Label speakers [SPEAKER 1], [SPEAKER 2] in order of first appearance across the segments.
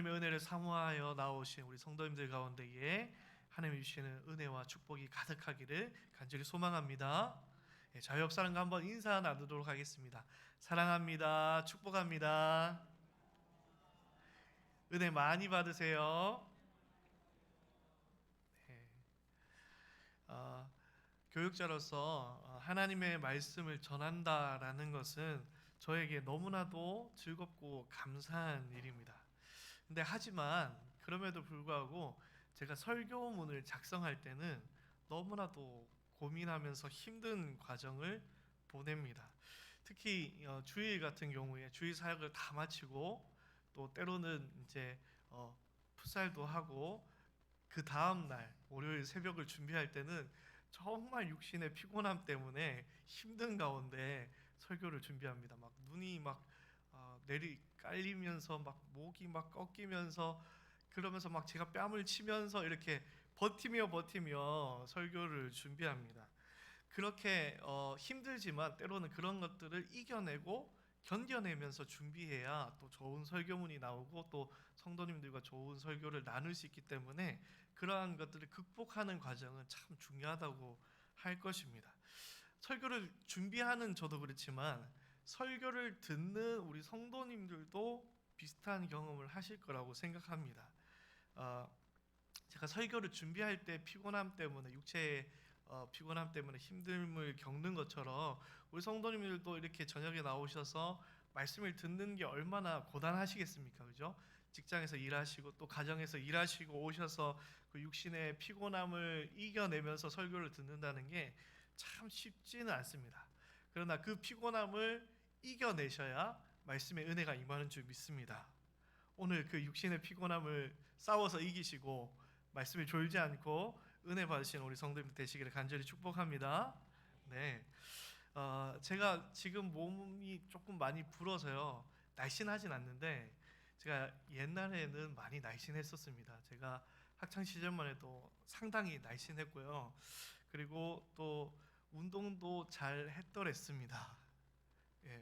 [SPEAKER 1] 하나님의 은혜를 사모하여 나오신 우리 성도님들 가운데에 하나님이 주시는 은혜와 축복이 가득하기를 간절히 소망합니다. 저희 옆 사람과 한번 인사 나누도록 하겠습니다. 사랑합니다. 축복합니다. 은혜 많이 받으세요. 네. 교육자로서 하나님의 말씀을 전한다라는 것은 저에게 너무나도 즐겁고 감사한 일입니다. 근데 하지만 그럼에도 불구하고 제가 설교문을 작성할 때는 너무나도 고민하면서 힘든 과정을 보냅니다. 특히 주일 같은 경우에 주일 사역을 다 마치고 또 때로는 이제 풋살도 하고 그 다음 날 월요일 새벽을 준비할 때는 정말 육신의 피곤함 때문에 힘든 가운데 설교를 준비합니다. 막 눈이 막 내리 깔리면서 막 목이 막 꺾이면서 그러면서 막 제가 뺨을 치면서 이렇게 버티며 설교를 준비합니다. 그렇게 힘들지만 때로는 그런 것들을 이겨내고 견뎌내면서 준비해야 또 좋은 설교문이 나오고 또 성도님들과 좋은 설교를 나눌 수 있기 때문에 그러한 것들을 극복하는 과정은 참 중요하다고 할 것입니다. 설교를 준비하는 저도 그렇지만 설교를 듣는 우리 성도님들도 비슷한 경험을 하실 거라고 생각합니다. 제가 설교를 준비할 때 피곤함 때문에 육체의 피곤함 때문에 힘듦을 겪는 것처럼 우리 성도님들도 이렇게 저녁에 나오셔서 말씀을 듣는 게 얼마나 고단하시겠습니까? 그죠? 직장에서 일하시고 또 가정에서 일하시고 오셔서 그 육신의 피곤함을 이겨내면서 설교를 듣는다는 게 참 쉽지는 않습니다. 그러나 그 피곤함을 이겨내셔야 말씀의 은혜가 임하는 줄 믿습니다. 오늘 그 육신의 피곤함을 싸워서 이기시고 말씀을 졸지 않고 은혜 받으시는 우리 성도님들 되시기를 간절히 축복합니다. 네, 제가 지금 몸이 조금 많이 불어서요 날씬하진 않는데 제가 옛날에는 많이 날씬했었습니다. 제가 학창 시절만 해도 상당히 날씬했고요. 그리고 또 운동도 잘 했더랬습니다.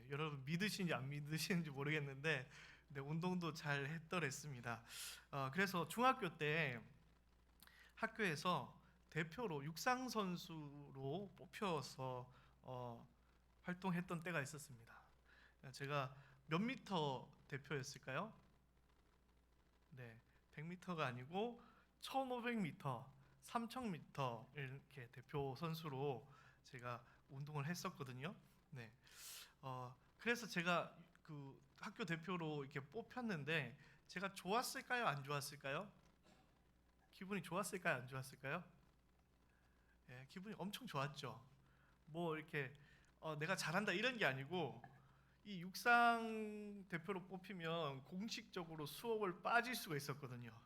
[SPEAKER 1] 여러분 믿으시는지 안 믿으시는지 모르겠는데 운동도 잘 했더랬습니다. 그래서 중학교 때 학교에서 대표로 육상 선수로 뽑혀서 활동했던 때가 있었습니다. 제가 몇 미터 대표였을까요? 네, 100m가 아니고 1500m, 3000m 이렇게 대표 선수로 제가 운동을 했었거든요. 네, 그래서 제가 그 학교 대표로 이렇게 뽑혔는데 제가 좋았을까요? 안 좋았을까요? 기분이 좋았을까요? 안 좋았을까요? 기분이 엄청 좋았죠. 뭐 이렇게 내가 잘한다 이런 게 아니고 이 육상 대표로 뽑히면 공식적으로 수업을 빠질 수가 있었거든요.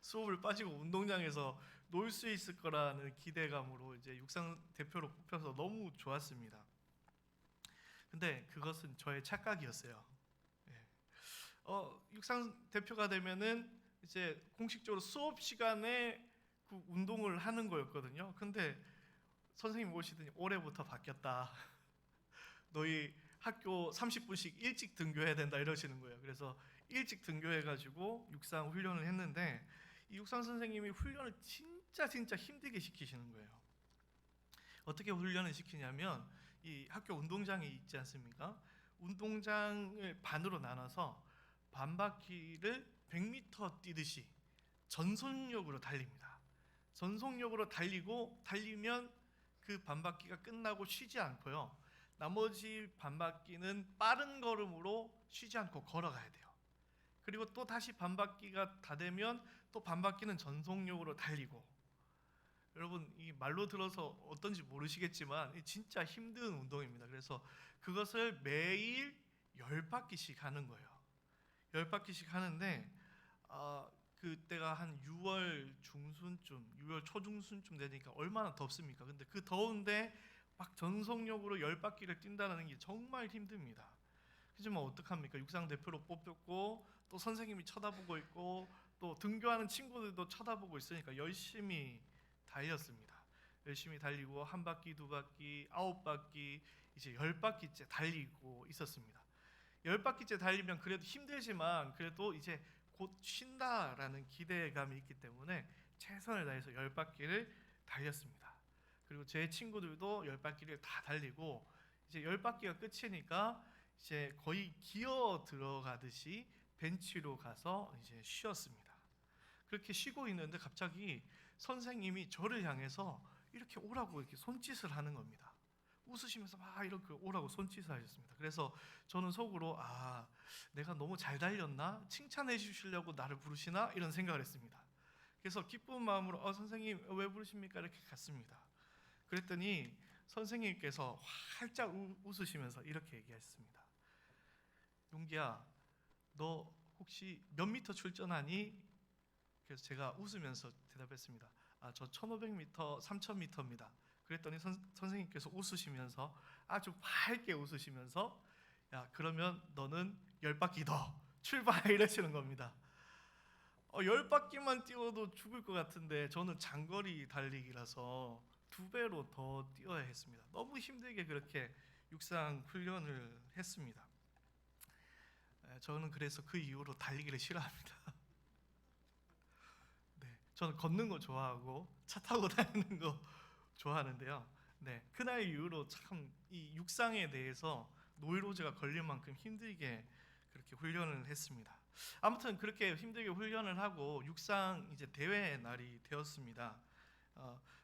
[SPEAKER 1] 수업을 빠지고 운동장에서 놀 수 있을 거라는 기대감으로 이제 육상 대표로 뽑혀서 너무 좋았습니다. 근데 그것은 저의 착각이었어요. 예. 육상 대표가 되면은 이제 공식적으로 수업 시간에 그 운동을 하는 거였거든요. 근데 선생님 오시더니 올해부터 바뀌었다. 너희 학교 30분씩 일찍 등교해야 된다 이러시는 거예요. 그래서 일찍 등교해가지고 육상 훈련을 했는데 이 육상 선생님이 훈련을 진짜 힘들게 시키시는 거예요. 어떻게 훈련을 시키냐면 이 학교 운동장이 있지 않습니까? 운동장을 반으로 나눠서 반바퀴를 100m 뛰듯이 전속력으로 달립니다. 전속력으로 달리면 그 반바퀴가 끝나고 쉬지 않고요. 나머지 반바퀴는 빠른 걸음으로 쉬지 않고 걸어가야 돼요. 그리고 또 다시 반바퀴가 다 되면 또 반바퀴는 전속력으로 달리고, 여러분 이 말로 들어서 어떤지 모르시겠지만 진짜 힘든 운동입니다. 그래서 그것을 매일 10바퀴씩 하는 거예요. 10바퀴씩 하는데 그때가 한 6월 중순쯤, 6월 초중순쯤 되니까 얼마나 덥습니까? 근데 그 더운데 막 전속력으로 10바퀴를 뛴다는 게 정말 힘듭니다. 하지만 어떡합니까? 육상 대표로 뽑혔고 또 선생님이 쳐다보고 있고 또 등교하는 친구들도 쳐다보고 있으니까 열심히 달렸습니다. 열심히 달리고 한 바퀴, 두 바퀴, 9바퀴, 이제 10바퀴째 달리고 있었습니다. 10바퀴째 달리면 그래도 힘들지만 그래도 이제 곧 쉰다라는 기대감이 있기 때문에 최선을 다해서 10바퀴를 달렸습니다. 그리고 제 친구들도 10바퀴를 다 달리고 이제 10바퀴가 끝이니까 이제 거의 기어 들어가듯이 벤치로 가서 이제 쉬었습니다. 그렇게 쉬고 있는데 갑자기 선생님이 저를 향해서 이렇게 오라고 이렇게 손짓을 하는 겁니다. 웃으시면서 막 이렇게 오라고 손짓을 하셨습니다. 그래서 저는 속으로 내가 너무 잘 달렸나? 칭찬해 주시려고 나를 부르시나? 이런 생각을 했습니다. 그래서 기쁜 마음으로 선생님 왜 부르십니까? 이렇게 갔습니다. 그랬더니 선생님께서 활짝 웃으시면서 이렇게 얘기했습니다. 용기야, 너 혹시 몇 미터 출전하니? 그래서 제가 웃으면서 대답했습니다. 저 1500m, 3000m입니다. 그랬더니 선생님께서 웃으시면서 아주 밝게 웃으시면서 야, 그러면 너는 10바퀴 더 출발 이러시는 겁니다. 10바퀴만 뛰어도 죽을 것 같은데 저는 장거리 달리기라서 2배로 더 뛰어야 했습니다. 너무 힘들게 그렇게 육상 훈련을 했습니다. 저는 그래서 그 이후로 달리기를 싫어합니다. 네, 저는 걷는 거 좋아하고 차 타고 다니는 거 좋아하는데요. 네, 그날 이후로 참 이 육상에 대해서 노이로제가 걸릴 만큼 힘들게 그렇게 훈련을 했습니다. 아무튼 그렇게 힘들게 훈련을 하고 육상 이제 대회 날이 되었습니다.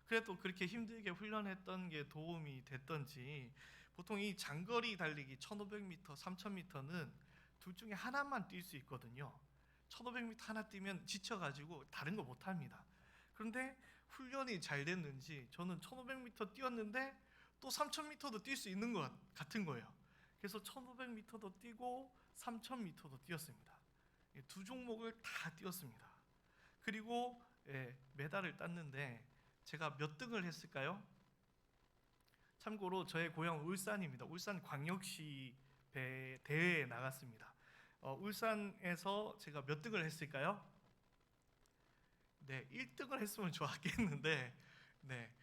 [SPEAKER 1] 그래도 그렇게 힘들게 훈련했던 게 도움이 됐던지 보통 이 장거리 달리기 1500m, 3000m는 둘 중에 하나만 뛸 수 있거든요. 1500m 하나 뛰면 지쳐가지고 다른 거 못합니다. 그런데 훈련이 잘 됐는지 저는 1500m 뛰었는데 또 3000m도 뛸 수 있는 것 같은 거예요. 그래서 1500m도 뛰고 3000m도 뛰었습니다. 두 종목을 다 뛰었습니다. 그리고 메달을 땄는데 제가 몇 등을 했을까요? 참고로 저의 고향 울산입니다. 울산 광역시 대회에 나갔습니다. 울산에서 제가 몇 등을 했을까요? 네, 1등을 했으면 좋았겠는데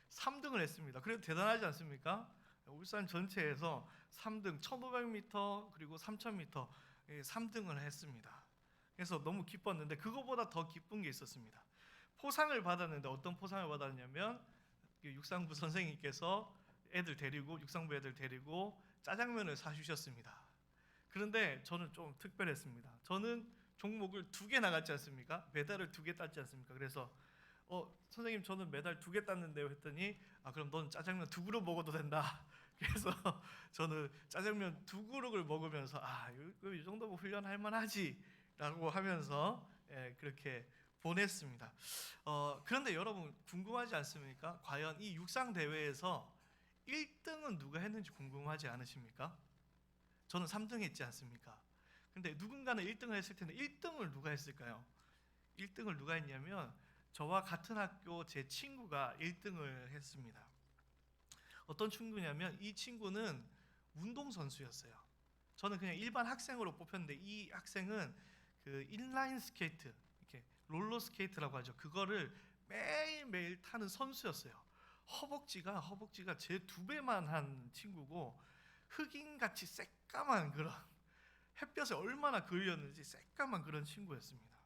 [SPEAKER 1] 3등을 했습니다. 그래도 대단하지 않습니까? 울산 전체에서 3등, 1500m 그리고 3000m 3등을 했습니다. 그래서 너무 기뻤는데 그거보다 더 기쁜 게 있었습니다. 포상을 받았는데 어떤 포상을 받았냐면 육상부 선생님께서 육상부 애들 데리고 짜장면을 사주셨습니다. 그런데 저는 좀 특별했습니다. 저는 종목을 2개 나갔지 않습니까? 메달을 2개 땄지 않습니까? 그래서 선생님 저는 메달 2개 땄는데요 했더니 그럼 넌 짜장면 2그릇 먹어도 된다. 그래서 저는 짜장면 2그릇을 먹으면서 이 정도면 훈련할 만하지 라고 하면서 그렇게 보냈습니다. 그런데 여러분 궁금하지 않습니까? 과연 이 육상 대회에서 1등은 누가 했는지 궁금하지 않으십니까? 저는 3등 했지 않습니까? 근데 누군가는 1등을 했을 텐데 1등을 누가 했을까요? 1등을 누가 했냐면 저와 같은 학교 제 친구가 1등을 했습니다. 어떤 친구냐면 이 친구는 운동선수였어요. 저는 그냥 일반 학생으로 뽑혔는데 이 학생은 그 인라인 스케이트, 이렇게 롤러 스케이트라고 하죠. 그거를 매일매일 타는 선수였어요. 허벅지가 제 2배만 한 친구고 흑인같이 새까만 그런 햇볕에 얼마나 그을렸는지 새까만 그런 친구였습니다.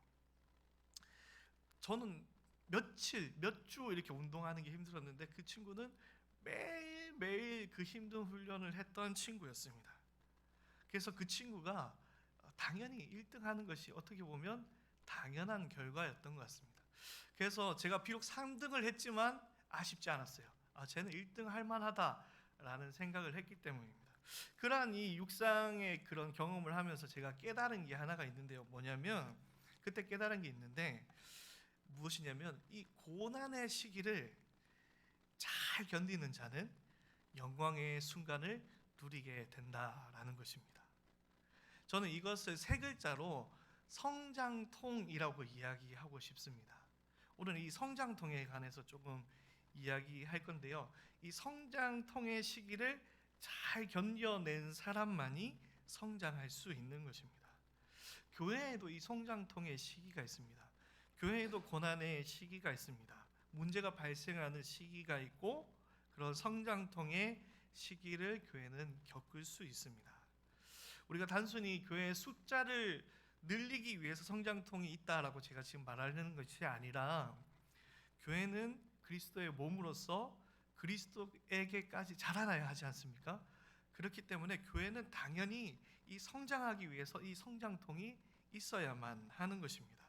[SPEAKER 1] 저는 몇 주 이렇게 운동하는 게 힘들었는데 그 친구는 매일매일 그 힘든 훈련을 했던 친구였습니다. 그래서 그 친구가 당연히 1등 하는 것이 어떻게 보면 당연한 결과였던 것 같습니다. 그래서 제가 비록 3등을 했지만 아쉽지 않았어요. 쟤는 1등 할 만하다라는 생각을 했기 때문입니다. 그러한 이 육상의 그런 경험을 하면서 제가 깨달은 게 하나가 있는데요. 뭐냐면 그때 깨달은 게 있는데 무엇이냐면 이 고난의 시기를 잘 견디는 자는 영광의 순간을 누리게 된다라는 것입니다. 저는 이것을 3글자로 성장통이라고 이야기하고 싶습니다. 오늘 이 성장통에 관해서 조금 이야기할 건데요. 이 성장통의 시기를 잘 견뎌낸 사람만이 성장할 수 있는 것입니다. 교회에도 이 성장통의 시기가 있습니다. 교회에도 고난의 시기가 있습니다. 문제가 발생하는 시기가 있고 그런 성장통의 시기를 교회는 겪을 수 있습니다. 우리가 단순히 교회의 숫자를 늘리기 위해서 성장통이 있다라고 제가 지금 말하는 것이 아니라, 교회는 그리스도의 몸으로서 그리스도에게까지 자라나야 하지 않습니까? 그렇기 때문에 교회는 당연히 이 성장하기 위해서 이 성장통이 있어야만 하는 것입니다.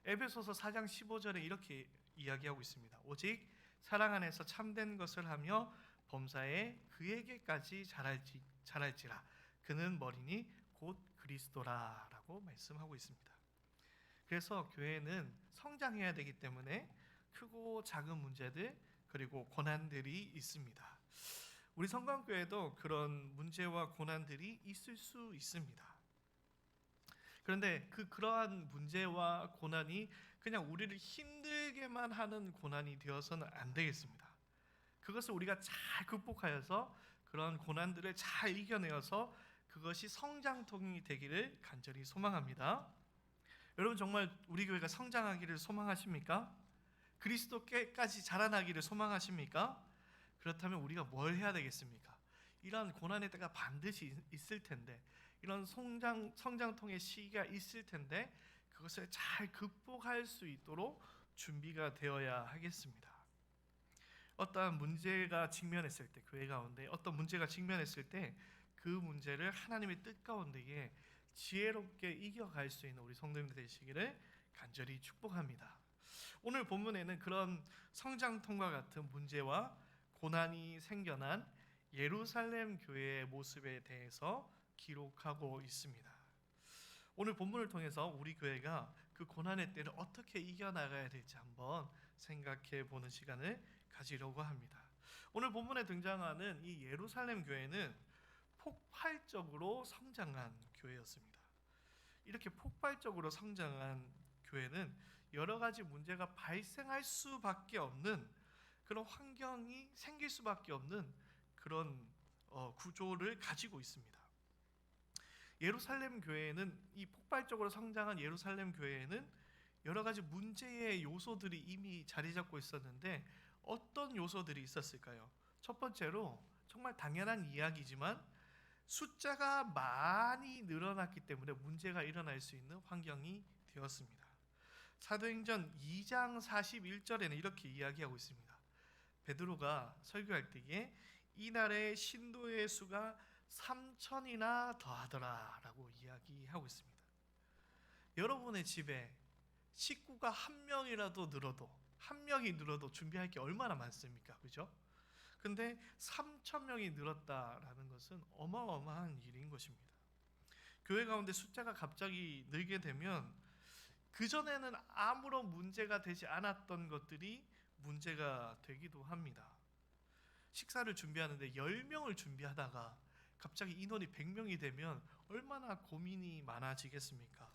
[SPEAKER 1] 에베소서 4장 15절에 이렇게 이야기하고 있습니다. 오직 사랑 안에서 참된 것을 하며 범사에 그에게까지 자랄지라. 그는 머리니 곧 그리스도라라고 말씀하고 있습니다. 그래서 교회는 성장해야 되기 때문에 크고 작은 문제들 그리고 고난들이 있습니다. 우리 성강교회도 그런 문제와 고난들이 있을 수 있습니다. 그런데 그러한 문제와 고난이 그냥 우리를 힘들게만 하는 고난이 되어서는 안 되겠습니다. 그것을 우리가 잘 극복하여서 그런 고난들을 잘 이겨내어서 그것이 성장통이 되기를 간절히 소망합니다. 여러분, 정말 우리 교회가 성장하기를 소망하십니까? 그리스도께까지 자라나기를 소망하십니까? 그렇다면 우리가 뭘 해야 되겠습니까? 이러한 고난의 때가 반드시 있을 텐데, 이런 성장통의 시기가 있을 텐데, 그것을 잘 극복할 수 있도록 준비가 되어야 하겠습니다. 어떠한 문제가 직면했을 때, 교회 가운데 어떤 문제가 직면했을 때 그 문제를 하나님의 뜻 가운데에 지혜롭게 이겨갈 수 있는 우리 성도님들 되시기를 간절히 축복합니다. 오늘 본문에는 그런 성장통과 같은 문제와 고난이 생겨난 예루살렘 교회의 모습에 대해서 기록하고 있습니다. 오늘 본문을 통해서 우리 교회가 그 고난의 때를 어떻게 이겨나가야 될지 한번 생각해 보는 시간을 가지려고 합니다. 오늘 본문에 등장하는 이 예루살렘 교회는 폭발적으로 성장한 교회였습니다. 이렇게 폭발적으로 성장한 교회는 여러 가지 문제가 발생할 수밖에 없는 그런 환경이 생길 수밖에 없는 그런 구조를 가지고 있습니다. 예루살렘 교회는, 이 폭발적으로 성장한 예루살렘 교회에는 여러 가지 문제의 요소들이 이미 자리 잡고 있었는데, 어떤 요소들이 있었을까요? 첫 번째로, 정말 당연한 이야기지만 숫자가 많이 늘어났기 때문에 문제가 일어날 수 있는 환경이 되었습니다. 사도행전 2장 41절에는 이렇게 이야기하고 있습니다. 베드로가 설교할 때에 이날의 신도의 수가 3,000이나 더하더라 라고 이야기하고 있습니다. 여러분의 집에 식구가 한 명이라도 늘어도, 한 명이 늘어도 준비할 게 얼마나 많습니까? 그죠? 근데 3,000명이 늘었다라는 것은 어마어마한 일인 것입니다. 교회 가운데 숫자가 갑자기 늘게 되면 그전에는 아무런 문제가 되지 않았던 것들이 문제가 되기도 합니다. 식사를 준비하는데 10명을 준비하다가 갑자기 인원이 100명이 되면 얼마나 고민이 많아지겠습니까?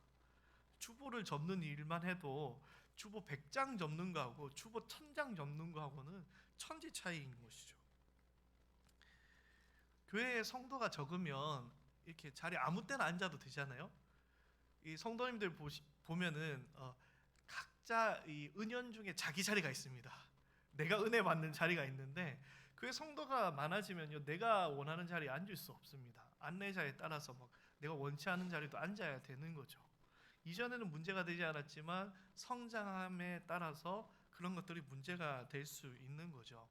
[SPEAKER 1] 주보를 접는 일만 해도 주보 100장 접는 거하고 주보 1000장 접는 거하고는 천지 차이인 것이죠. 교회에 성도가 적으면 이렇게 자리 아무 때나 앉아도 되잖아요. 이 성도님들 보면은 각자 이 은연중에 자기 자리가 있습니다. 내가 은혜 받는 자리가 있는데, 교회 성도가 많아지면요, 내가 원하는 자리에 앉을 수 없습니다. 안내자에 따라서 막 내가 원치 않은 자리도 앉아야 되는 거죠. 이전에는 문제가 되지 않았지만 성장함에 따라서 그런 것들이 문제가 될 수 있는 거죠.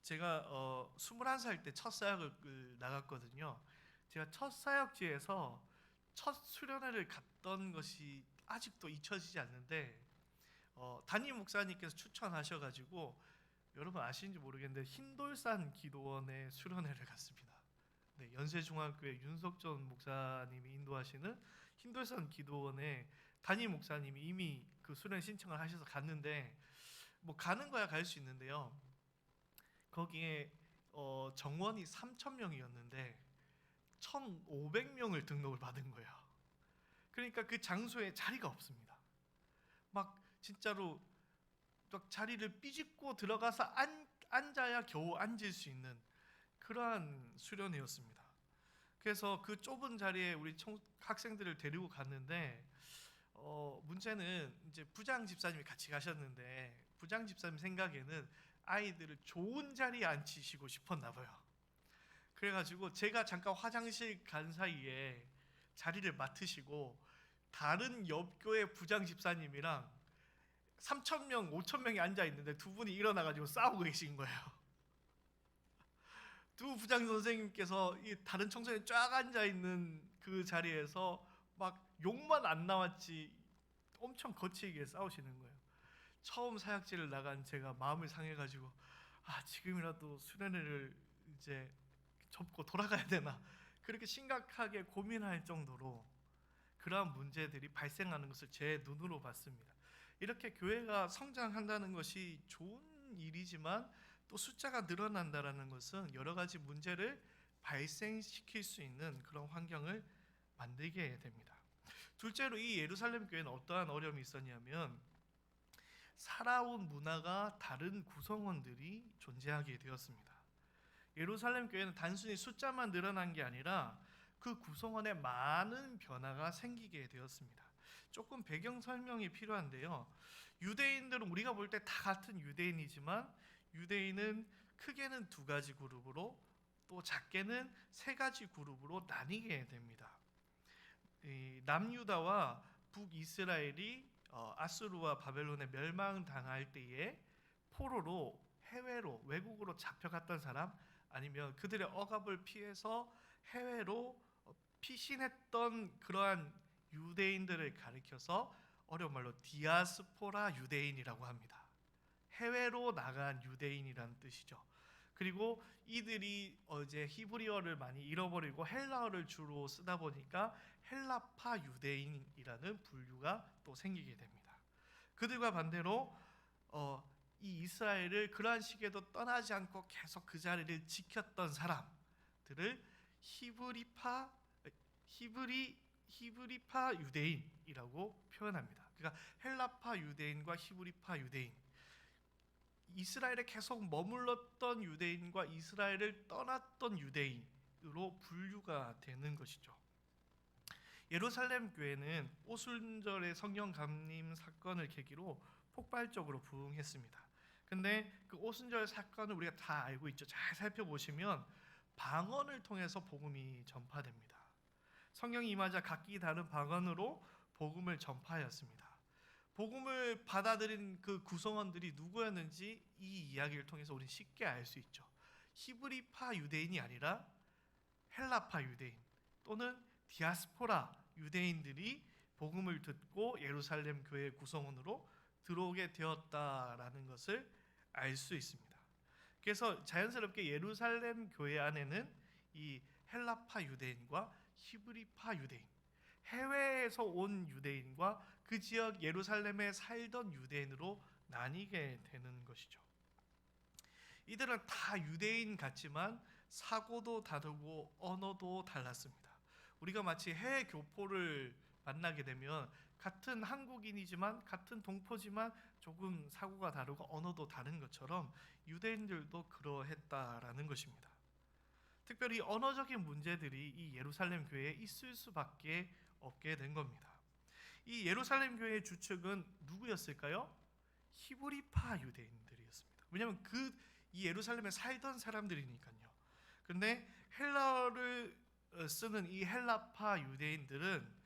[SPEAKER 1] 제가 21살 때 첫 사역을 나갔거든요. 제가 첫 사역지에서 첫 수련회를 갔던 것이 아직도 잊혀지지 않는데, 담임 목사님께서 추천하셔가지고, 여러분 아시는지 모르겠는데 흰돌산 기도원에 수련회를 갔습니다. 네, 연세중앙교회 윤석전 목사님이 인도하시는 흰돌산 기도원에 담임 목사님이 이미 그 수련 신청을 하셔서 갔는데, 뭐 가는 거야 갈 수 있는데요, 거기에 정원이 3,000명이었는데 1,500명을 등록을 받은 거예요. 그러니까 그 장소에 자리가 없습니다. 막 진짜로 막 자리를 삐집고 들어가서 앉아야 겨우 앉을 수 있는 그러한 수련회였습니다. 그래서 그 좁은 자리에 우리 학생들을 데리고 갔는데, 문제는 이제 부장 집사님이 같이 가셨는데, 부장 집사님 생각에는 아이들을 좋은 자리에 앉히시고 싶었나 봐요. 그래가지고 제가 잠깐 화장실 간 사이에 자리를 맡으시고 다른 옆교회 부장 집사님이랑 3,000명, 5,000명이 앉아 있는데 두 분이 일어나 가지고 싸우고 계신 거예요. 두 부장 선생님께서 이 다른 청소년이 쫙 앉아 있는 그 자리에서 막 욕만 안 나왔지 엄청 거칠게 싸우시는 거예요. 처음 사역지를 나간 제가 마음을 상해가지고 지금이라도 수련회를 이제 접고 돌아가야 되나 그렇게 심각하게 고민할 정도로 그러한 문제들이 발생하는 것을 제 눈으로 봤습니다. 이렇게 교회가 성장한다는 것이 좋은 일이지만 또 숫자가 늘어난다는 것은 여러 가지 문제를 발생시킬 수 있는 그런 환경을 만들게 됩니다. 둘째로 이 예루살렘 교회는 어떠한 어려움이 있었냐면 살아온 문화가 다른 구성원들이 존재하게 되었습니다. 예루살렘 교회는 단순히 숫자만 늘어난 게 아니라 그 구성원에 많은 변화가 생기게 되었습니다. 조금 배경 설명이 필요한데요. 유대인들은 우리가 볼 때 다 같은 유대인이지만 유대인은 크게는 두 가지 그룹으로 또 작게는 세 가지 그룹으로 나뉘게 됩니다. 남유다와 북이스라엘이 아수르와 바벨론에 멸망당할 때에 포로로 해외로 외국으로 잡혀갔던 사람 아니면 그들의 억압을 피해서 해외로 피신했던 그러한 유대인들을 가리켜서 어려운 말로 디아스포라 유대인이라고 합니다. 해외로 나간 유대인이라는 뜻이죠. 그리고 이들이 이제 히브리어를 많이 잃어버리고 헬라어를 주로 쓰다 보니까 헬라파 유대인이라는 분류가 또 생기게 됩니다. 그들과 반대로 이 이스라엘을 그러한 시기에도 떠나지 않고 계속 그 자리를 지켰던 사람들을 히브리파 유대인이라고 표현합니다. 그러니까 헬라파 유대인과 히브리파 유대인, 이스라엘에 계속 머물렀던 유대인과 이스라엘을 떠났던 유대인으로 분류가 되는 것이죠. 예루살렘 교회는 오순절의 성령 감림 사건을 계기로 폭발적으로 부흥했습니다. 근데 그 오순절 사건을 우리가 다 알고 있죠. 잘 살펴보시면 방언을 통해서 복음이 전파됩니다. 성령이 임하자 각기 다른 방언으로 복음을 전파하였습니다. 복음을 받아들인 그 구성원들이 누구였는지 이 이야기를 통해서 우리는 쉽게 알 수 있죠. 히브리파 유대인이 아니라 헬라파 유대인 또는 디아스포라 유대인들이 복음을 듣고 예루살렘 교회 구성원으로 들어오게 되었다라는 것을 알 수 있습니다. 그래서 자연스럽게 예루살렘 교회 안에는 이 헬라파 유대인과 히브리파 유대인, 해외에서 온 유대인과 그 지역 예루살렘에 살던 유대인으로 나뉘게 되는 것이죠. 이들은 다 유대인 같지만 사고도 다르고 언어도 달랐습니다. 우리가 마치 해외 교포를 만나게 되면 같은 한국인이지만 같은 동포지만 조금 사고가 다르고 언어도 다른 것처럼 유대인들도 그러했다라는 것입니다. 특별히 언어적인 문제들이 이 예루살렘 교회에 있을 수밖에 없게 된 겁니다. 이 예루살렘 교회의 주축은 누구였을까요? 히브리파 유대인들이었습니다. 왜냐하면 이 예루살렘에 살던 사람들이니까요. 그런데 헬라어를 쓰는 이 헬라파 유대인들은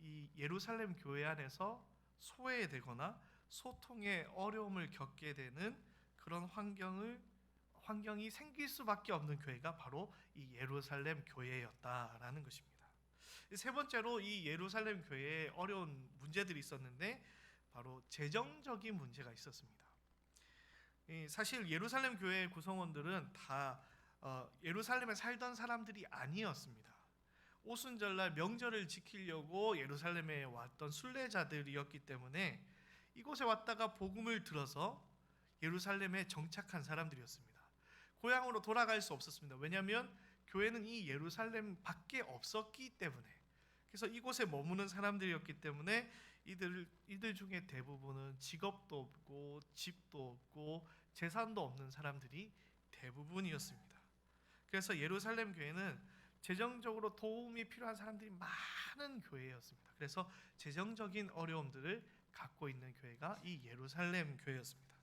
[SPEAKER 1] 이 예루살렘 교회 안에서 소외되거나 소통에 어려움을 겪게 되는 그런 환경이 생길 수밖에 없는 교회가 바로 이 예루살렘 교회였다라는 것입니다. 세 번째로 이 예루살렘 교회에 어려운 문제들이 있었는데 바로 재정적인 문제가 있었습니다. 사실 예루살렘 교회의 구성원들은 다 예루살렘에 살던 사람들이 아니었습니다. 오순절날 명절을 지키려고 예루살렘에 왔던 순례자들이었기 때문에 이곳에 왔다가 복음을 들어서 예루살렘에 정착한 사람들이었습니다. 고향으로 돌아갈 수 없었습니다. 왜냐하면 교회는 이 예루살렘 밖에 없었기 때문에, 그래서 이곳에 머무는 사람들이었기 때문에 이들 중에 대부분은 직업도 없고 집도 없고 재산도 없는 사람들이 대부분이었습니다. 그래서 예루살렘 교회는 재정적으로 도움이 필요한 사람들이 많은 교회였습니다. 그래서 재정적인 어려움들을 갖고 있는 교회가 이 예루살렘 교회였습니다.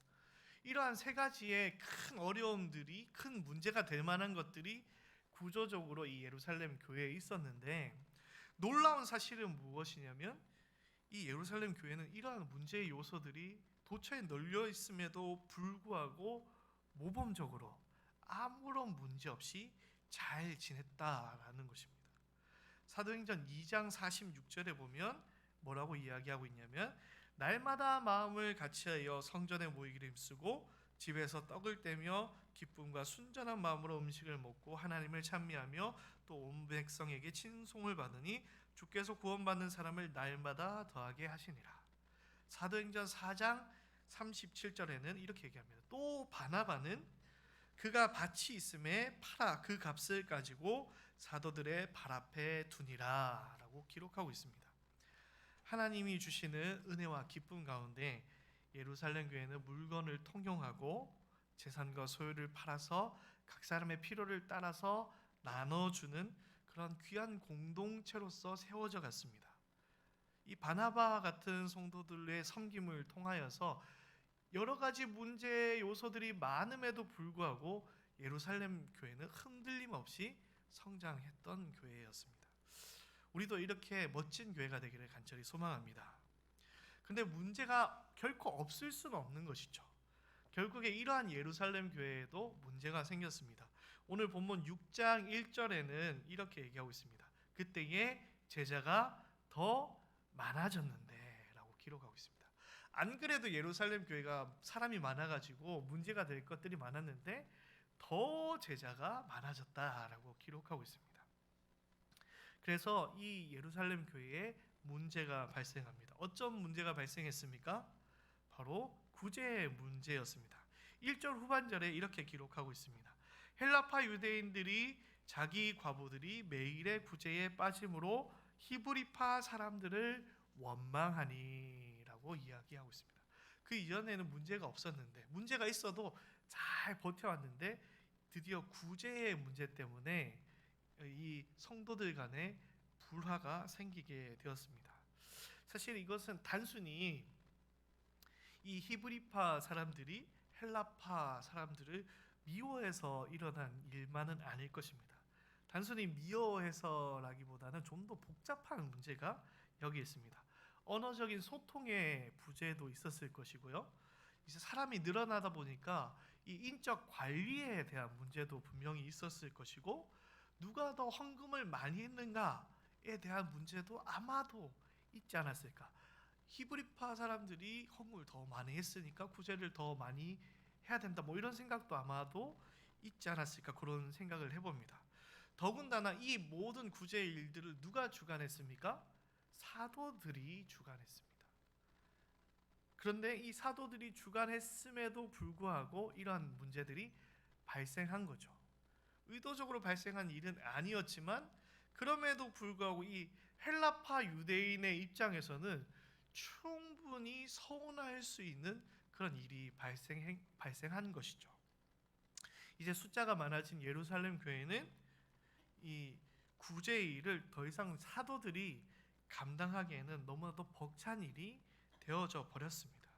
[SPEAKER 1] 이러한 세 가지의 큰 어려움들이, 큰 문제가 될 만한 것들이 구조적으로 이 예루살렘 교회에 있었는데 놀라운 사실은 무엇이냐면 이 예루살렘 교회는 이러한 문제의 요소들이 도처에 널려 있음에도 불구하고 모범적으로 아무런 문제 없이 잘 지냈다라는 것입니다. 사도행전 2장 46절에 보면 뭐라고 이야기하고 있냐면, 날마다 마음을 같이하여 성전에 모이기를 힘쓰고 집에서 떡을 떼며 기쁨과 순전한 마음으로 음식을 먹고 하나님을 찬미하며 또 온 백성에게 친송을 받으니 주께서 구원받는 사람을 날마다 더하게 하시니라. 사도행전 4장 37절에는 이렇게 얘기합니다. 또 바나바는 그가 밭이 있음에 팔아 그 값을 가지고 사도들의 발 앞에 두니라 라고 기록하고 있습니다. 하나님이 주시는 은혜와 기쁨 가운데 예루살렘 교회는 물건을 통용하고 재산과 소유를 팔아서 각 사람의 필요를 따라서 나눠주는 그런 귀한 공동체로서 세워져 갔습니다. 이 바나바 같은 성도들의 섬김을 통하여서 여러 가지 문제 요소들이 많음에도 불구하고 예루살렘 교회는 흔들림 없이 성장했던 교회였습니다. 우리도 이렇게 멋진 교회가 되기를 간절히 소망합니다. 근데 문제가 결코 없을 수는 없는 것이죠. 결국에 이러한 예루살렘 교회에도 문제가 생겼습니다. 오늘 본문 6장 1절에는 이렇게 얘기하고 있습니다. 그때에 제자가 더 많아졌는데 라고 기록하고 있습니다. 안 그래도 예루살렘 교회가 사람이 많아가지고 문제가 될 것들이 많았는데 더 제자가 많아졌다라고 기록하고 있습니다. 그래서 이 예루살렘 교회에 문제가 발생합니다. 어떤 문제가 발생했습니까? 바로 구제의 문제였습니다. 1절 후반절에 이렇게 기록하고 있습니다. 헬라파 유대인들이 자기 과부들이 매일의 구제에 빠짐으로 히브리파 사람들을 원망하니 라고 이야기하고 있습니다. 그 이전에는 문제가 없었는데, 문제가 있어도 잘 버텨왔는데 드디어 구제의 문제 때문에 이 성도들 간에 불화가 생기게 되었습니다. 사실 이것은 단순히 이 히브리파 사람들이 헬라파 사람들을 미워해서 일어난 일만은 아닐 것입니다. 단순히 미워해서라기보다는 좀 더 복잡한 문제가 여기 있습니다. 언어적인 소통의 부재도 있었을 것이고요. 이제 사람이 늘어나다 보니까 이 인적 관리에 대한 문제도 분명히 있었을 것이고, 누가 더 헌금을 많이 했는가에 대한 문제도 아마도 있지 않았을까. 히브리파 사람들이 헌금을 더 많이 했으니까 구제를 더 많이 해야 된다, 뭐 이런 생각도 아마도 있지 않았을까, 그런 생각을 해봅니다. 더군다나 이 모든 구제의 일들을 누가 주관했습니까? 사도들이 주관했습니다. 그런데 이 사도들이 주관했음에도 불구하고 이러한 문제들이 발생한 거죠. 의도적으로 발생한 일은 아니었지만 그럼에도 불구하고 이 헬라파 유대인의 입장에서는 충분히 서운할 수 있는 그런 일이 발생한 것이죠. 이제 숫자가 많아진 예루살렘 교회는 이 구제의 일을 더 이상 사도들이 감당하기에는 너무나도 벅찬 일이 되어져 버렸습니다.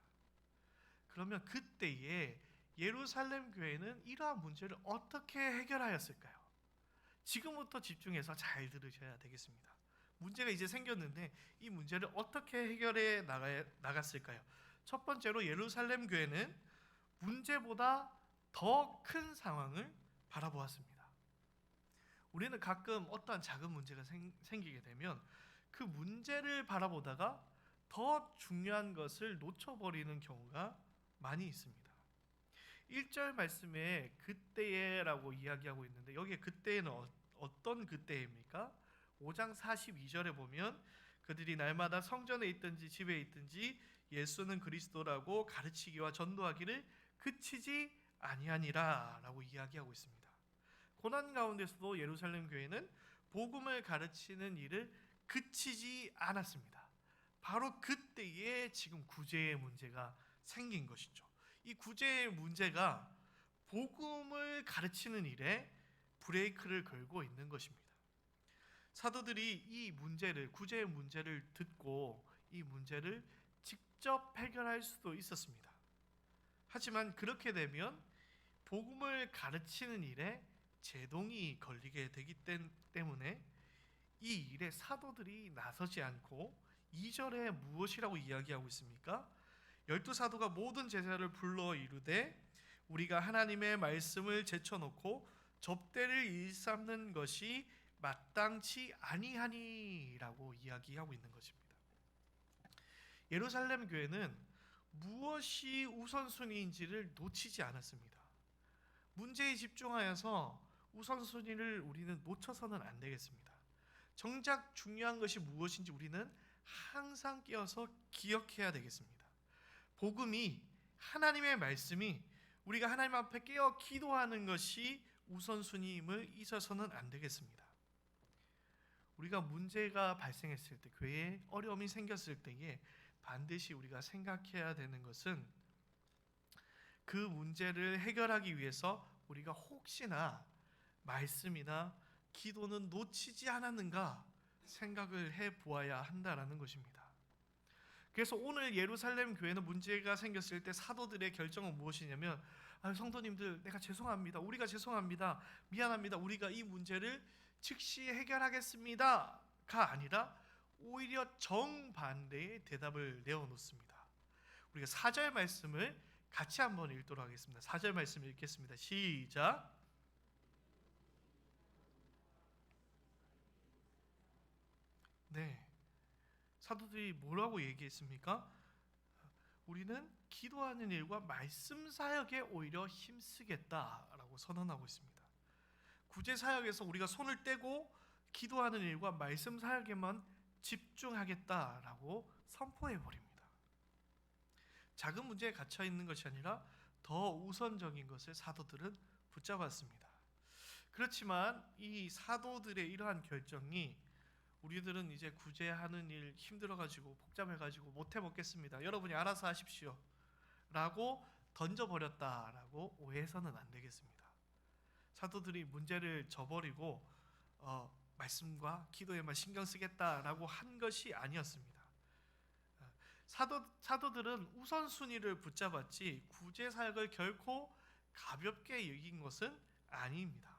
[SPEAKER 1] 그러면 그때에 예루살렘 교회는 이러한 문제를 어떻게 해결하였을까요? 지금부터 집중해서 잘 들으셔야 되겠습니다. 문제가 이제 생겼는데 이 문제를 어떻게 해결해 나갔을까요? 첫 번째로 예루살렘 교회는 문제보다 더 큰 상황을 바라보았습니다. 우리는 가끔 어떠한 작은 문제가 생기게 되면 그 문제를 바라보다가 더 중요한 것을 놓쳐버리는 경우가 많이 있습니다. 1절 말씀에 그때에라고 이야기하고 있는데, 여기에 그때에는 어떤 그때입니까? 5장 42절에 보면 그들이 날마다 성전에 있든지 집에 있든지 예수는 그리스도라고 가르치기와 전도하기를 그치지 아니하니라 라고 이야기하고 있습니다. 고난 가운데서도 예루살렘 교회는 복음을 가르치는 일을 그치지 않았습니다. 바로 그때에 지금 구제의 문제가 생긴 것이죠. 이 구제의 문제가 복음을 가르치는 일에 브레이크를 걸고 있는 것입니다. 사도들이 이 문제를, 구제의 문제를 듣고 이 문제를 직접 해결할 수도 있었습니다. 하지만 그렇게 되면 복음을 가르치는 일에 제동이 걸리게 되기 때문에 이 일에 사도들이 나서지 않고 2절에 무엇이라고 이야기하고 있습니까? 12사도가 모든 제자를 불러 이르되 우리가 하나님의 말씀을 제쳐놓고 접대를 일삼는 것이 마땅치 아니하니라고 이야기하고 있는 것입니다. 예루살렘 교회는 무엇이 우선순위인지를 놓치지 않았습니다. 문제에 집중하여서 우선순위를 우리는 놓쳐서는 안 되겠습니다. 정작 중요한 것이 무엇인지 우리는 항상 깨어서 기억해야 되겠습니다. 복음이, 하나님의 말씀이 우리가 하나님 앞에 깨어 기도하는 것이 우선순위임을 잊어서는 안 되겠습니다. 우리가 문제가 발생했을 때, 교회에 어려움이 생겼을 때에 반드시 우리가 생각해야 되는 것은 그 문제를 해결하기 위해서 우리가 혹시나 말씀이나 기도는 놓치지 않았는가 생각을 해보아야 한다라는 것입니다. 그래서 오늘 예루살렘 교회는 문제가 생겼을 때 사도들의 결정은 무엇이냐면 성도님들 내가 죄송합니다. 우리가 죄송합니다. 미안합니다. 우리가 이 문제를 즉시 해결하겠습니다가 아니라 오히려 정반대의 대답을 내어놓습니다. 우리가 4절 말씀을 같이 한번 읽도록 하겠습니다. 4절 말씀 읽겠습니다. 시작. 네, 사도들이 뭐라고 얘기했습니까? 우리는 기도하는 일과 말씀 사역에 오히려 힘쓰겠다라고 선언하고 있습니다. 구제 사역에서 우리가 손을 떼고 기도하는 일과 말씀 사역에만 집중하겠다라고 선포해 버립니다. 작은 문제에 갇혀 있는 것이 아니라 더 우선적인 것을 사도들은 붙잡았습니다. 그렇지만 이 사도들의 이러한 결정이 우리들은 이제 구제하는 일 힘들어가지고 복잡해가지고 못해 먹겠습니다. 여러분이 알아서 하십시오 라고 던져버렸다라고 오해해서는 안 되겠습니다. 사도들이 문제를 저버리고 말씀과 기도에만 신경 쓰겠다라고 한 것이 아니었습니다. 사도들은 우선순위를 붙잡았지 구제사역을 결코 가볍게 여긴 것은 아닙니다.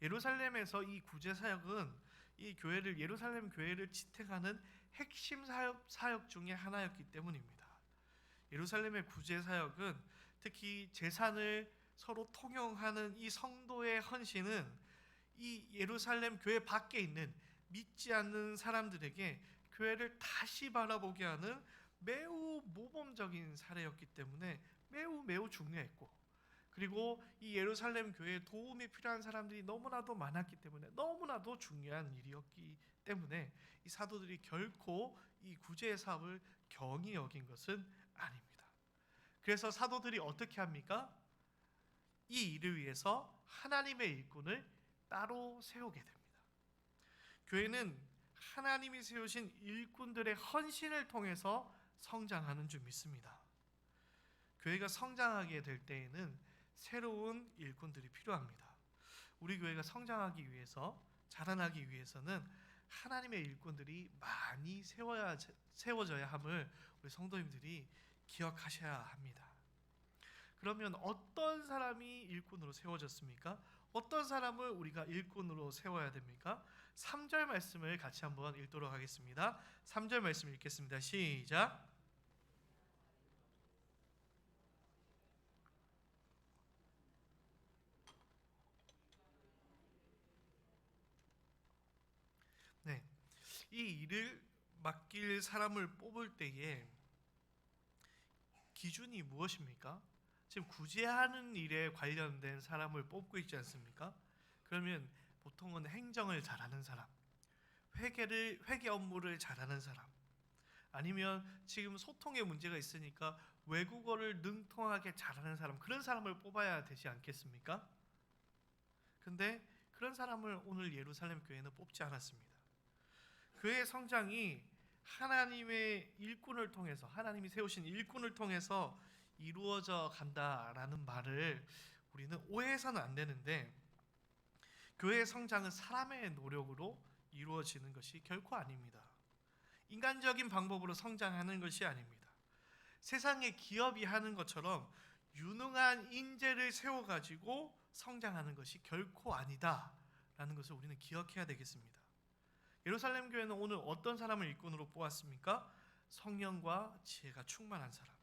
[SPEAKER 1] 예루살렘에서 이 구제사역은 이 교회를, 예루살렘 교회를 지탱하는 핵심 사역 중에 하나였기 때문입니다. 예루살렘의 구제사역은 특히 재산을 서로 통용하는 이 성도의 헌신은 이 예루살렘 교회 밖에 있는 믿지 않는 사람들에게 교회를 다시 바라보게 하는 매우 모범적인 사례였기 때문에 매우 중요했고, 그리고 이 예루살렘 교회에 도움이 필요한 사람들이 너무나도 많았기 때문에 너무나도 중요한 일이었기 때문에 이 사도들이 결코 이 구제 사업을 경히 여긴 것은 아닙니다. 그래서 사도들이 어떻게 합니까? 이 일을 위해서 하나님의 일꾼을 따로 세우게 됩니다. 교회는 하나님이 세우신 일꾼들의 헌신을 통해서 성장하는 줄 믿습니다. 교회가 성장하게 될 때에는 새로운 일꾼들이 필요합니다. 우리 교회가 성장하기 위해서, 자라나기 위해서는 하나님의 일꾼들이 많이 세워져야 함을 우리 성도님들이 기억하셔야 합니다. 그러면 어떤 사람이 일꾼으로 세워졌습니까? 어떤 사람을 우리가 일꾼으로 세워야 됩니까? 3절 말씀을 같이 한번 읽도록 하겠습니다. 3절 말씀 읽겠습니다. 시작. 네, 이 일을 맡길 사람을 뽑을 때에 기준이 무엇입니까? 지금 구제하는 일에 관련된 사람을 뽑고 있지 않습니까? 그러면 보통은 행정을 잘하는 사람, 회계 업무를 잘하는 사람, 아니면 지금 소통에 문제가 있으니까 외국어를 능통하게 잘하는 사람, 그런 사람을 뽑아야 되지 않겠습니까? 근데 그런 사람을 오늘 예루살렘 교회는 뽑지 않았습니다. 그의 성장이 하나님의 일꾼을 통해서, 하나님이 세우신 일꾼을 통해서 이루어져 간다라는 말을 우리는 오해해서는 안 되는데, 교회의 성장은 사람의 노력으로 이루어지는 것이 결코 아닙니다. 인간적인 방법으로 성장하는 것이 아닙니다. 세상의 기업이 하는 것처럼 유능한 인재를 세워가지고 성장하는 것이 결코 아니다라는 것을 우리는 기억해야 되겠습니다. 예루살렘 교회는 오늘 어떤 사람을 일꾼으로 뽑았습니까? 성령과 지혜가 충만한 사람,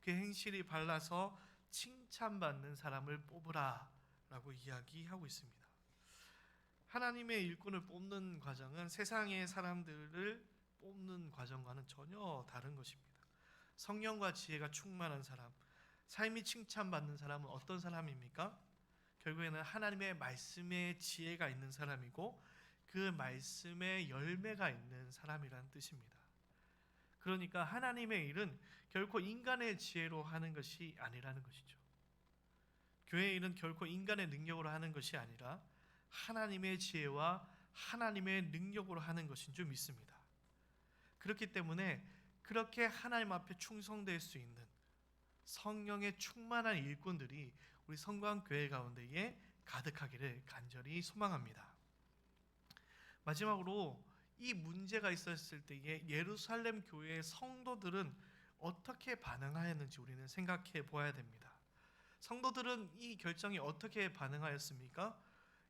[SPEAKER 1] 그 행실이 발라서 칭찬받는 사람을 뽑으라 라고 이야기하고 있습니다. 하나님의 일꾼을 뽑는 과정은 세상의 사람들을 뽑는 과정과는 전혀 다른 것입니다. 성령과 지혜가 충만한 사람, 삶이 칭찬받는 사람은 어떤 사람입니까? 결국에는 하나님의 말씀에 지혜가 있는 사람이고 그 말씀에 열매가 있는 사람이라는 뜻입니다. 그러니까 하나님의 일은 결코 인간의 지혜로 하는 것이 아니라는 것이죠. 교회의 일은 결코 인간의 능력으로 하는 것이 아니라 하나님의 지혜와 하나님의 능력으로 하는 것인 줄 믿습니다. 그렇기 때문에 그렇게 하나님 앞에 충성될 수 있는 성령의 충만한 일꾼들이 우리 성광교회 가운데에 가득하기를 간절히 소망합니다. 마지막으로 이 문제가 있었을 때에 예루살렘 교회의 성도들은 어떻게 반응하였는지 우리는 생각해 보아야 됩니다. 성도들은 이 결정에 어떻게 반응하였습니까?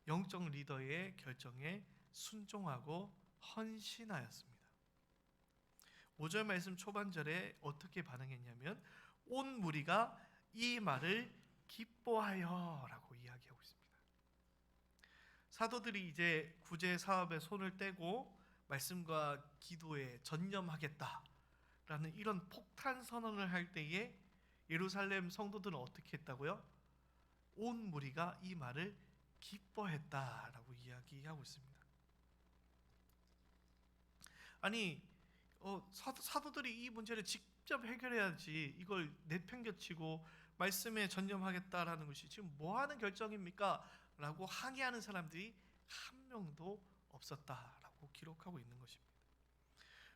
[SPEAKER 1] 영적 리더의 결정에 순종하고 헌신하였습니다. 5절 말씀 초반절에 어떻게 반응했냐면 온 무리가 이 말을 기뻐하여 라고 이야기하고 있습니다. 사도들이 이제 구제 사업에 손을 떼고 말씀과 기도에 전념하겠다라는 이런 폭탄 선언을 할 때에 예루살렘 성도들은 어떻게 했다고요? 온 무리가 이 말을 기뻐했다라고 이야기하고 있습니다. 아니 사도들이 이 문제를 직접 해결해야지 이걸 내팽겨치고 말씀에 전념하겠다라는 것이 지금 뭐하는 결정입니까? 라고 항의하는 사람들이 한 명도 없었다라고 기록하고 있는 것입니다.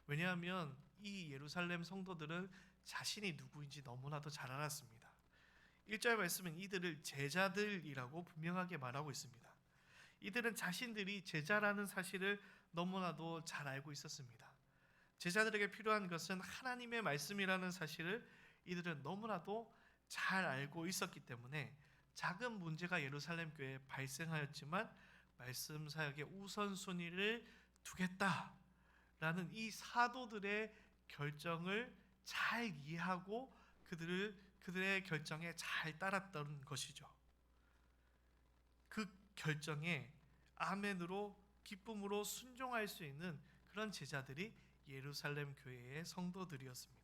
[SPEAKER 1] 왜냐하면 이 예루살렘 성도들은 자신이 누구인지 너무나도 잘 알았습니다. 1절 말씀은 이들을 제자들이라고 분명하게 말하고 있습니다. 이들은 자신들이 제자라는 사실을 너무나도 잘 알고 있었습니다. 제자들에게 필요한 것은 하나님의 말씀이라는 사실을 이들은 너무나도 잘 알고 있었기 때문에 작은 문제가 예루살렘 교회에 발생하였지만 말씀 사역의 우선순위를 두겠다라는 이 사도들의 결정을 잘 이해하고 그들의 결정에 잘 따랐던 것이죠. 그 결정에 아멘으로 기쁨으로 순종할 수 있는 그런 제자들이 예루살렘 교회의 성도들이었습니다.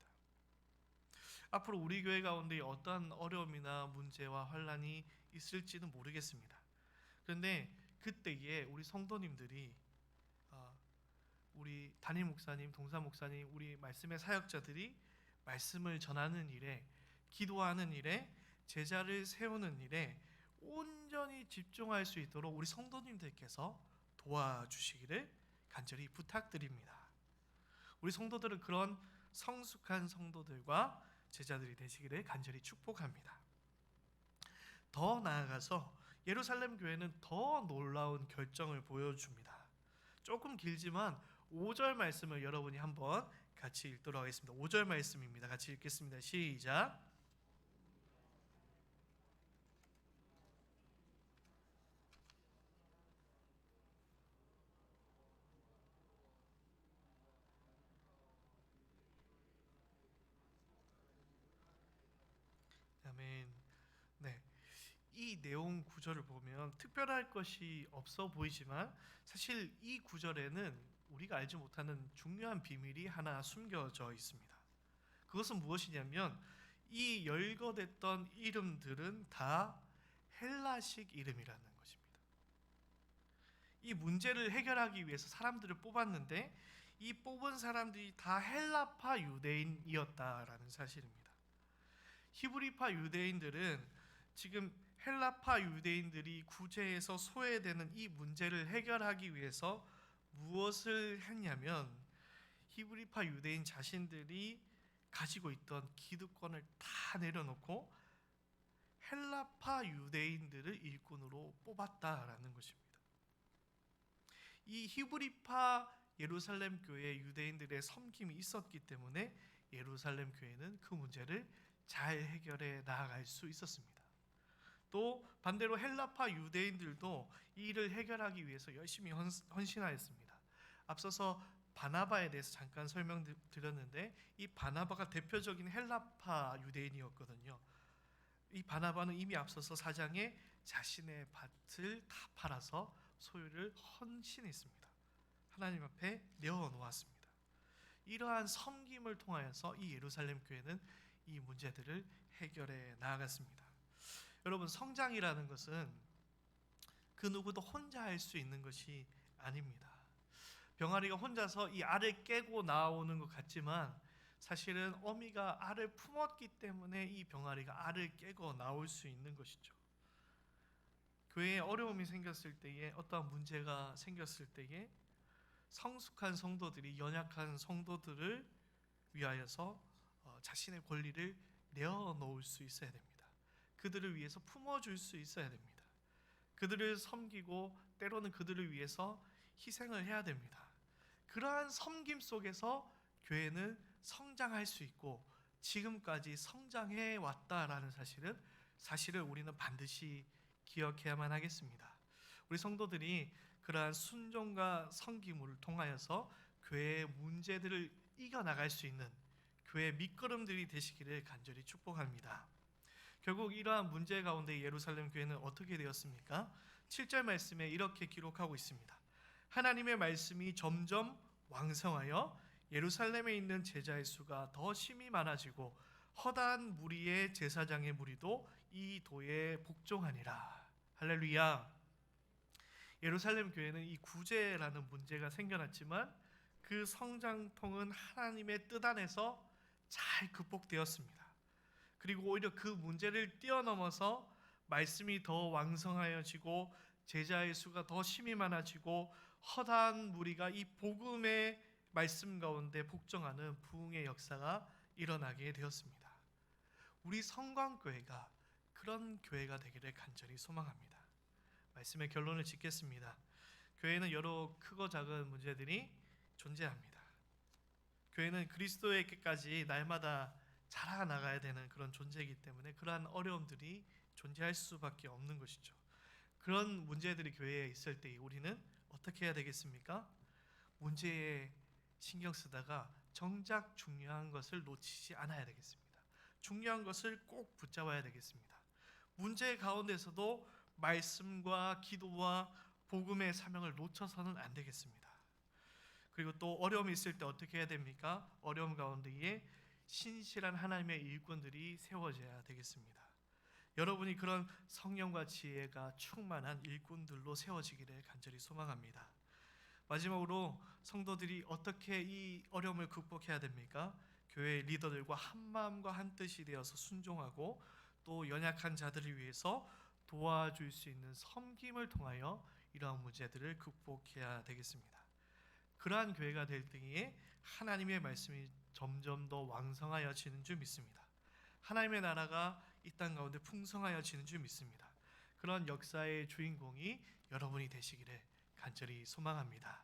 [SPEAKER 1] 앞으로 우리 교회 가운데 어떠한 어려움이나 문제와 환난이 있을지는 모르겠습니다. 그런데 그때에 우리 성도님들이 우리 담임 목사님, 동사 목사님, 우리 말씀의 사역자들이 말씀을 전하는 일에, 기도하는 일에, 제자를 세우는 일에 온전히 집중할 수 있도록 우리 성도님들께서 도와주시기를 간절히 부탁드립니다. 우리 성도들은 그런 성숙한 성도들과 제자들이 되시기를 간절히 축복합니다. 더 나아가서 예루살렘 교회는 더 놀라운 결정을 보여줍니다. 조금 길지만 5절 말씀을 여러분이 한번 같이 읽도록 하겠습니다. 5절 말씀입니다. 같이 읽겠습니다. 시작. 아멘. 네. 이 내용 구절을 보면 특별할 것이 없어 보이지만 사실 이 구절에는 우리가 알지 못하는 중요한 비밀이 하나 숨겨져 있습니다. 그것은 무엇이냐면 이 열거됐던 이름들은 다 헬라식 이름이라는 것입니다. 이 문제를 해결하기 위해서 사람들을 뽑았는데 이 뽑은 사람들이 다 헬라파 유대인이었다라는 사실입니다. 히브리파 유대인들은 지금 헬라파 유대인들이 구제에서 소외되는 이 문제를 해결하기 위해서 무엇을 했냐면 히브리파 유대인 자신들이 가지고 있던 기득권을 다 내려놓고 헬라파 유대인들을 일꾼으로 뽑았다라는 것입니다. 이 히브리파 예루살렘 교회 유대인들의 섬김이 있었기 때문에 예루살렘 교회는 그 문제를 잘 해결해 나아갈 수 있었습니다. 또 반대로 헬라파 유대인들도 이 일을 해결하기 위해서 열심히 헌신하였습니다. 앞서서 바나바에 대해서 잠깐 설명드렸는데 이 바나바가 대표적인 헬라파 유대인이었거든요. 이 바나바는 이미 앞서서 4장에 자신의 밭을 다 팔아서 소유를 헌신했습니다. 하나님 앞에 내어놓았습니다. 이러한 섬김을 통하여서 이 예루살렘 교회는 이 문제들을 해결해 나아갔습니다. 여러분, 성장이라는 것은 그 누구도 혼자 할 수 있는 것이 아닙니다. 병아리가 혼자서 이 알을 깨고 나오는 것 같지만 사실은 어미가 알을 품었기 때문에 이 병아리가 알을 깨고 나올 수 있는 것이죠. 교회에 어려움이 생겼을 때에, 어떠한 문제가 생겼을 때에 성숙한 성도들이 연약한 성도들을 위하여서 자신의 권리를 내어놓을 수 있어야 됩니다. 그들을 위해서 품어줄 수 있어야 됩니다. 그들을 섬기고 때로는 그들을 위해서 희생을 해야 됩니다. 그러한 섬김 속에서 교회는 성장할 수 있고 지금까지 성장해 왔다라는 사실을 우리는 반드시 기억해야만 하겠습니다. 우리 성도들이 그러한 순종과 섬김을 통하여서 교회의 문제들을 이겨나갈 수 있는 교회의 밑거름들이 되시기를 간절히 축복합니다. 결국 이러한 문제 가운데 예루살렘 교회는 어떻게 되었습니까? 7절 말씀에 이렇게 기록하고 있습니다. 하나님의 말씀이 점점 왕성하여 예루살렘에 있는 제자의 수가 더 심히 많아지고 허다한 무리의 제사장의 무리도 이 도에 복종하니라. 할렐루야. 예루살렘 교회는 이 구제라는 문제가 생겨났지만 그 성장통은 하나님의 뜻 안에서 잘 극복되었습니다. 그리고 오히려 그 문제를 뛰어넘어서 말씀이 더 왕성하여지고 제자의 수가 더 심히 많아지고 허다한 무리가 이 복음의 말씀 가운데 복종하는 부흥의 역사가 일어나게 되었습니다. 우리 성광교회가 그런 교회가 되기를 간절히 소망합니다. 말씀의 결론을 짓겠습니다. 교회는 여러 크고 작은 문제들이 존재합니다. 교회는 그리스도에게까지 날마다 자라나가야 되는 그런 존재이기 때문에 그러한 어려움들이 존재할 수밖에 없는 것이죠. 그런 문제들이 교회에 있을 때 우리는 어떻게 해야 되겠습니까? 문제에 신경 쓰다가 정작 중요한 것을 놓치지 않아야 되겠습니다. 중요한 것을 꼭 붙잡아야 되겠습니다. 문제 가운데서도 말씀과 기도와 복음의 사명을 놓쳐서는 안 되겠습니다. 그리고 또 어려움이 있을 때 어떻게 해야 됩니까? 어려움 가운데에 신실한 하나님의 일꾼들이 세워져야 되겠습니다. 여러분이 그런 성령과 지혜가 충만한 일꾼들로 세워지기를 간절히 소망합니다. 마지막으로 성도들이 어떻게 이 어려움을 극복해야 됩니까? 교회 리더들과 한 마음과 한 뜻이 되어서 순종하고 또 연약한 자들을 위해서 도와줄 수 있는 섬김을 통하여 이러한 문제들을 극복해야 되겠습니다. 그러한 교회가 될 때에 하나님의 말씀이 점점 더 왕성하여지는 줄 믿습니다. 하나님의 나라가 이 땅 가운데 풍성하여지는 줄 믿습니다. 그런 역사의 주인공이 여러분이 되시기를 간절히 소망합니다.